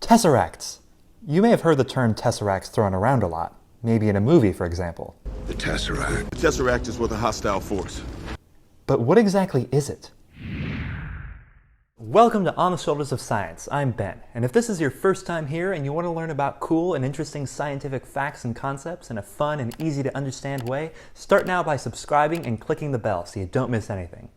Tesseracts! You may have heard the term tesseracts thrown around a lot, maybe in a movie, for example. The Tesseract. The Tesseract is with a hostile force. But what exactly is it? Welcome to On the Shoulders of Science. I'm Ben, and if this is your first time here and you want to learn about cool and interesting scientific facts and concepts in a fun and easy to understand way, start now by subscribing and clicking the bell so you don't miss anything.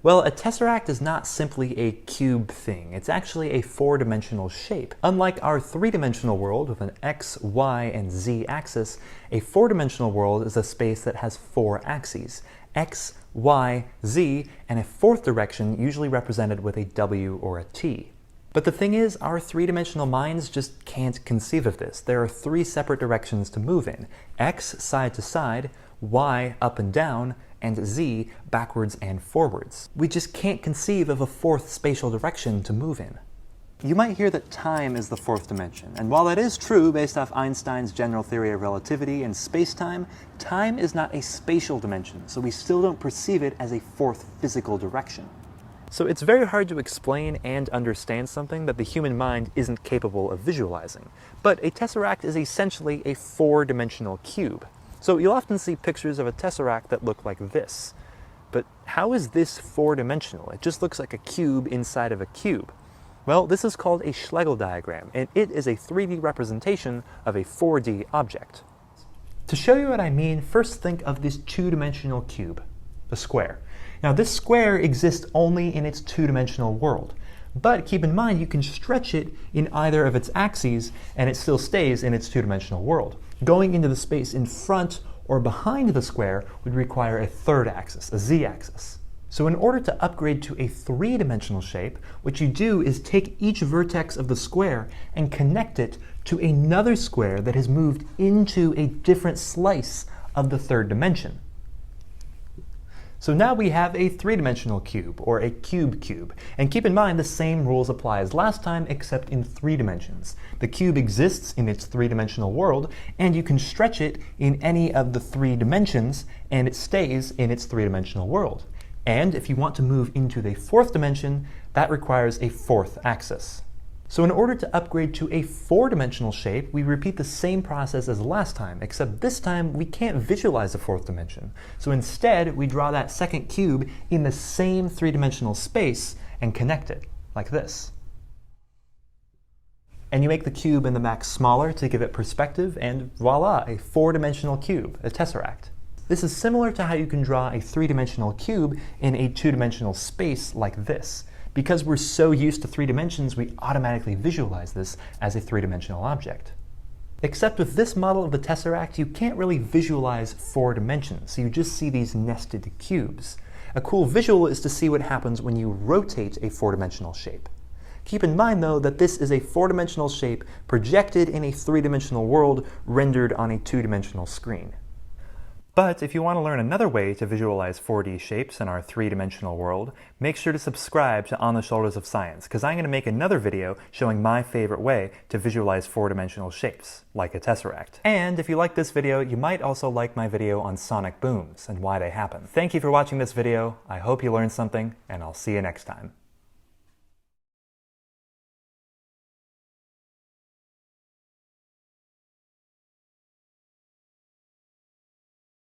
Well, a tesseract is not simply a cube thing. It's actually a four-dimensional shape. Unlike our three-dimensional world with an x, y, and z axis, a four-dimensional world is a space that has four axes: x, y, z, and a fourth direction usually represented with a w or a t. But the thing is, our three-dimensional minds just can't conceive of this. There are three separate directions to move in: x, side to side, y, up and down, and z, backwards and forwards. We just can't conceive of a fourth spatial direction to move in. You might hear that time is the fourth dimension, and while that is true based off Einstein's general theory of relativity and space-time, time is not a spatial dimension, so we still don't perceive it as a fourth physical direction. So it's very hard to explain and understand something that the human mind isn't capable of visualizing. But a tesseract is essentially a four-dimensional cube. So you'll often see pictures of a tesseract that look like this. But how is this four-dimensional? It just looks like a cube inside of a cube. Well, this is called a Schlegel diagram, and it is a 3D representation of a 4D object. To show you what I mean, first think of this two-dimensional cube, a square. Now, this square exists only in its two-dimensional world. But keep in mind, you can stretch it in either of its axes, and it still stays in its two-dimensional world. Going into the space in front or behind the square would require a third axis, a z-axis. So in order to upgrade to a three-dimensional shape, what you do is take each vertex of the square and connect it to another square that has moved into a different slice of the third dimension. So now we have a three-dimensional cube, or a cube. And keep in mind, the same rules apply as last time, except in 3 dimensions. The cube exists in its three-dimensional world, and you can stretch it in any of the 3 dimensions, and it stays in its three-dimensional world. And if you want to move into the 4th dimension, that requires a 4th axis. So in order to upgrade to a 4-dimensional shape, we repeat the same process as last time, except this time we can't visualize a 4th dimension. So instead, we draw that second cube in the same 3-dimensional space and connect it, like this. And you make the cube in the back smaller to give it perspective, and voila, a 4-dimensional cube, a tesseract. This is similar to how you can draw a 3-dimensional cube in a 2-dimensional space like this. Because we're so used to 3 dimensions, we automatically visualize this as a 3-dimensional object. Except with this model of the tesseract, you can't really visualize 4 dimensions, so you just see these nested cubes. A cool visual is to see what happens when you rotate a 4-dimensional shape. Keep in mind, though, that this is a 4-dimensional shape projected in a 3-dimensional world rendered on a 2-dimensional screen. But if you want to learn another way to visualize 4D shapes in our 3-dimensional world, make sure to subscribe to On the Shoulders of Science, because I'm going to make another video showing my favorite way to visualize 4-dimensional shapes, like a tesseract. And if you like this video, you might also like my video on sonic booms and why they happen. Thank you for watching this video. I hope you learned something, and I'll see you next time.